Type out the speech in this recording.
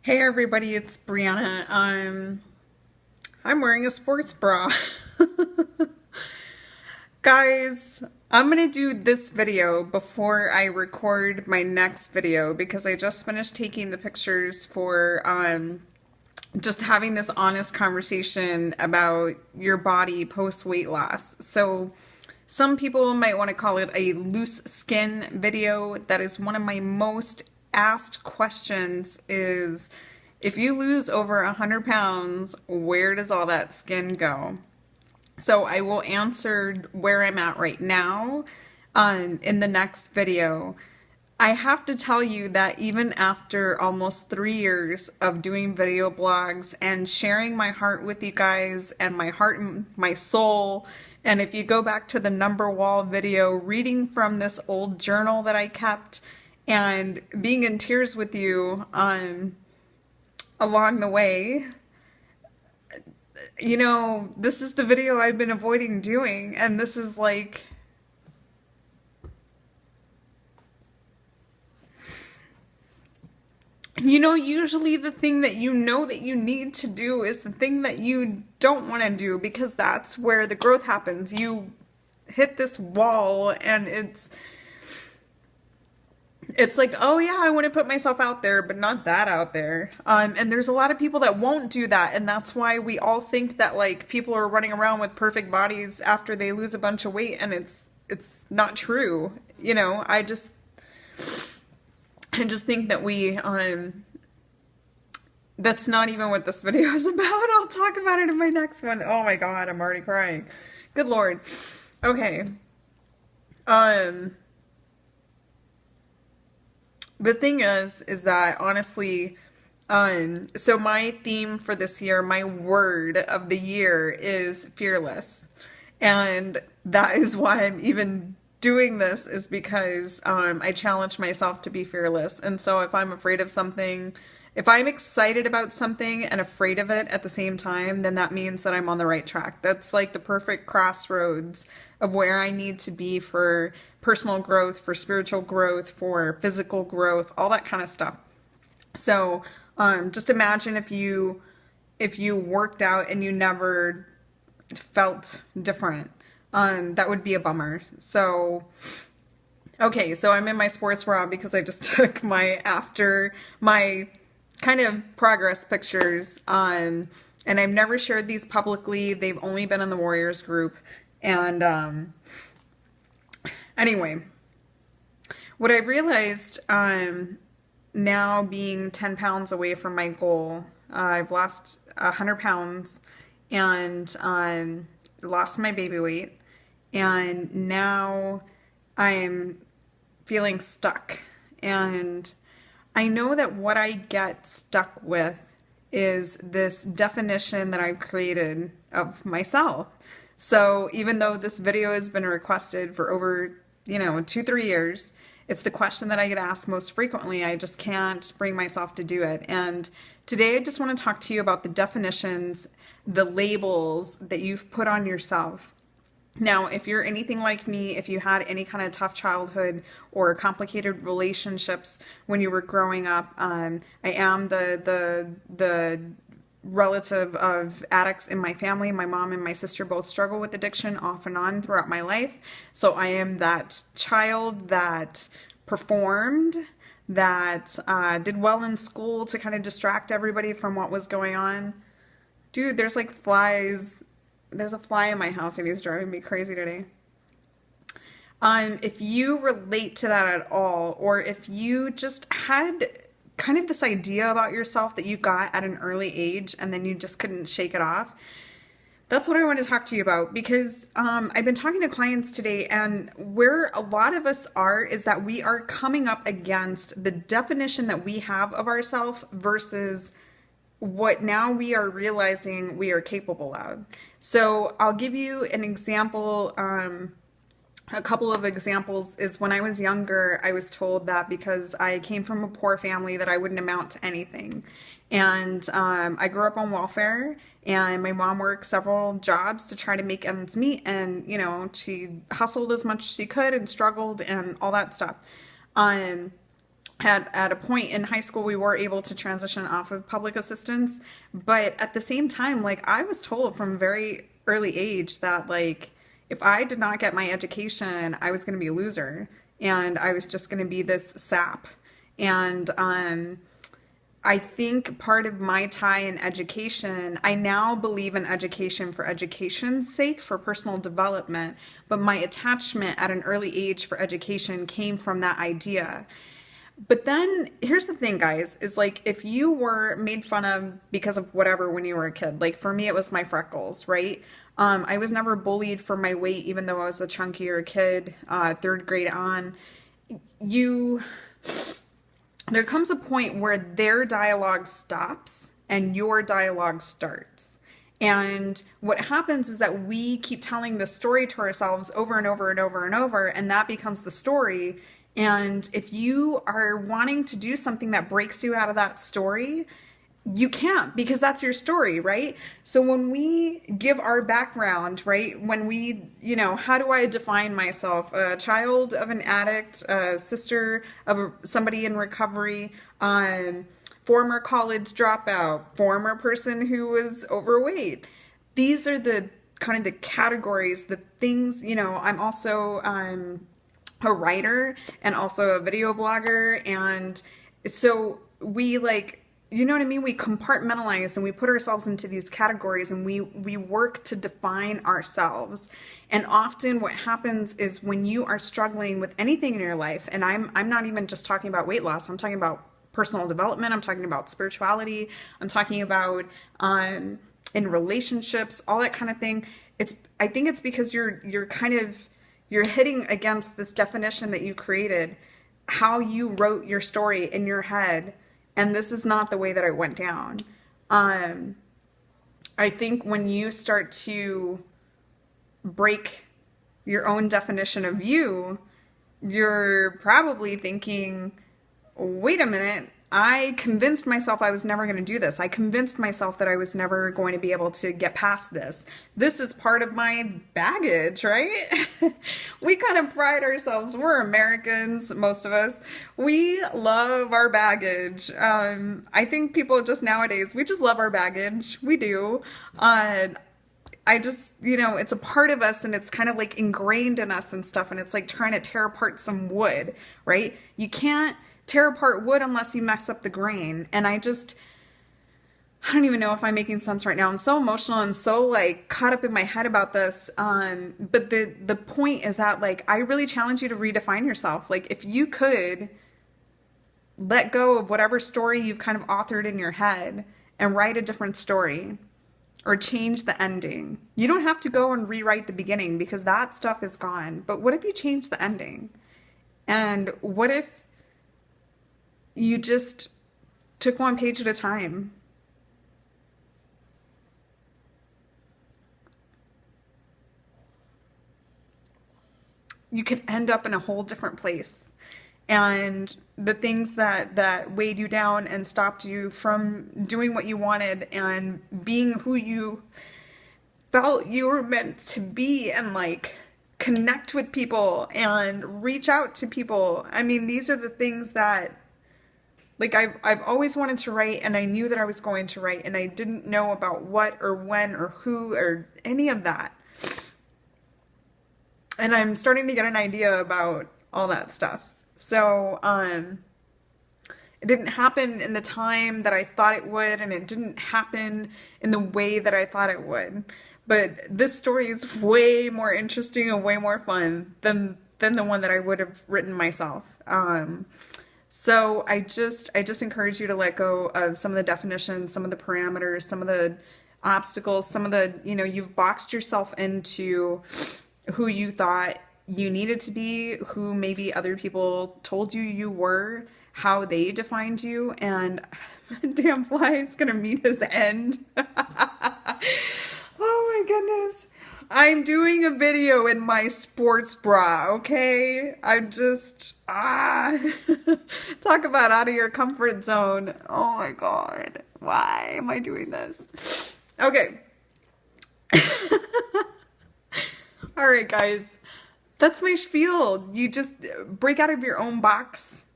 Hey everybody, it's Brianna. I'm wearing a sports bra. Guys, I'm gonna do this video before I record my next video because I just finished taking the pictures for just having this honest conversation about your body post weight loss. So some people might want to call it a loose skin video. That is one of my most asked questions is if you lose over 100 pounds, where does all that skin go? So I will answer where I'm at right now in the next video. I have to tell you that even after almost 3 years of doing video blogs and sharing my heart with you guys and my heart and my soul, and if you go back to the number wall video, reading from this old journal that I kept and being in tears with you along the way, you know, this is the video I've been avoiding doing, and this is like, you know, usually the thing that you know that you need to do is the thing that you don't want to do because that's where the growth happens. You hit this wall and it's like, oh yeah, I want to put myself out there, but not that out there. And there's a lot of people that won't do that, and that's why we all think that like people are running around with perfect bodies after they lose a bunch of weight, and it's not true. You know, I just think that that's not even what this video is about. I'll talk about it in my next one. Oh my God, I'm already crying. Good Lord. Okay. The thing is that honestly, so my theme for this year, my word of the year is fearless. And that is why I'm even doing this, is because I challenge myself to be fearless. And so if I'm afraid of something, if I'm excited about something and afraid of it at the same time, then that means that I'm on the right track. That's like the perfect crossroads of where I need to be for personal growth, for spiritual growth, for physical growth, all that kind of stuff. So just imagine if you worked out and you never felt different. That would be a bummer. So okay, so I'm in my sports bra because I just took my kind of progress pictures, and I've never shared these publicly. They've only been in the Warriors group. And anyway, what I realized now being 10 pounds away from my goal, I've lost 100 pounds and lost my baby weight, and now I'm feeling stuck. And I know that what I get stuck with is this definition that I've created of myself. So even though this video has been requested for over, 2-3 years, it's the question that I get asked most frequently. I just can't bring myself to do it. And today I just want to talk to you about the definitions, the labels that you've put on yourself. Now, if you're anything like me, if you had any kind of tough childhood or complicated relationships when you were growing up, I am the relative of addicts in my family. My mom and my sister both struggle with addiction off and on throughout my life. So I am that child that performed, that did well in school to kind of distract everybody from what was going on. Dude, there's like flies. There's a fly in my house and he's driving me crazy today. If you relate to that at all, or if you just had kind of this idea about yourself that you got at an early age and then you just couldn't shake it off, that's what I want to talk to you about. Because I've been talking to clients today, and where a lot of us are is that we are coming up against the definition that we have of ourselves versus what now we are realizing we are capable of. So I'll give you an example. A couple of examples is when I was younger, I was told that because I came from a poor family that I wouldn't amount to anything. And I grew up on welfare, and my mom worked several jobs to try to make ends meet. And, she hustled as much as she could and struggled and all that stuff. At a point in high school, we were able to transition off of public assistance, but at the same time, like I was told from a very early age that like if I did not get my education, I was going to be a loser and I was just going to be this sap. And I think part of my tie in education, I now believe in education for education's sake, for personal development, but my attachment at an early age for education came from that idea. But then here's the thing, guys, is like if you were made fun of because of whatever when you were a kid, like for me, it was my freckles, right? I was never bullied for my weight, even though I was a chunkier kid, third grade on. You, there comes a point where their dialogue stops and your dialogue starts. And what happens is that we keep telling the story to ourselves over and over and over and over, and that becomes the story. And if you are wanting to do something that breaks you out of that story, you can't because that's your story, right? So when we give our background, right, when we, how do I define myself? A child of an addict, a sister of somebody in recovery, former college dropout, former person who was overweight. These are the kind of the categories, the things, I'm also a writer and also a video blogger. And so we like, you know what I mean? We compartmentalize and we put ourselves into these categories and we work to define ourselves. And often what happens is when you are struggling with anything in your life, and I'm not even just talking about weight loss, I'm talking about personal development, I'm talking about spirituality, I'm talking about in relationships, all that kind of thing. I think it's because you're hitting against this definition that you created, how you wrote your story in your head, and this is not the way that it went down. I think when you start to break your own definition of you, you're probably thinking, wait a minute, I convinced myself I was never going to do this. I convinced myself that I was never going to be able to get past this. This is part of my baggage, right? We kind of pride ourselves. We're Americans, most of us. We love our baggage. I think people just nowadays, we just love our baggage. We do. I just, it's a part of us and it's kind of like ingrained in us and stuff. And it's like trying to tear apart some wood, right? You can't tear apart wood unless you mess up the grain. And I don't even know if I'm making sense right now. I'm so emotional. I'm so like caught up in my head about this. But the point is that like, I really challenge you to redefine yourself. Like if you could let go of whatever story you've kind of authored in your head and write a different story or change the ending. You don't have to go and rewrite the beginning because that stuff is gone. But what if you change the ending? And what if you just took one page at a time? You could end up in a whole different place. And the things that weighed you down and stopped you from doing what you wanted and being who you felt you were meant to be and like connect with people and reach out to people. I mean, these are the things that like I've always wanted to write, and I knew that I was going to write, and I didn't know about what or when or who or any of that. And I'm starting to get an idea about all that stuff. So it didn't happen in the time that I thought it would, and it didn't happen in the way that I thought it would. But this story is way more interesting and way more fun than the one that I would have written myself. So I just encourage you to let go of some of the definitions, some of the parameters, some of the obstacles, some of the, you've boxed yourself into who you thought you needed to be, who maybe other people told you you were, how they defined you, and damn fly is gonna meet his end. Oh my goodness. I'm doing a video in my sports bra, okay? I'm just, talk about out of your comfort zone. Oh my God. Why am I doing this? Okay. All right, guys. That's my spiel. You just break out of your own box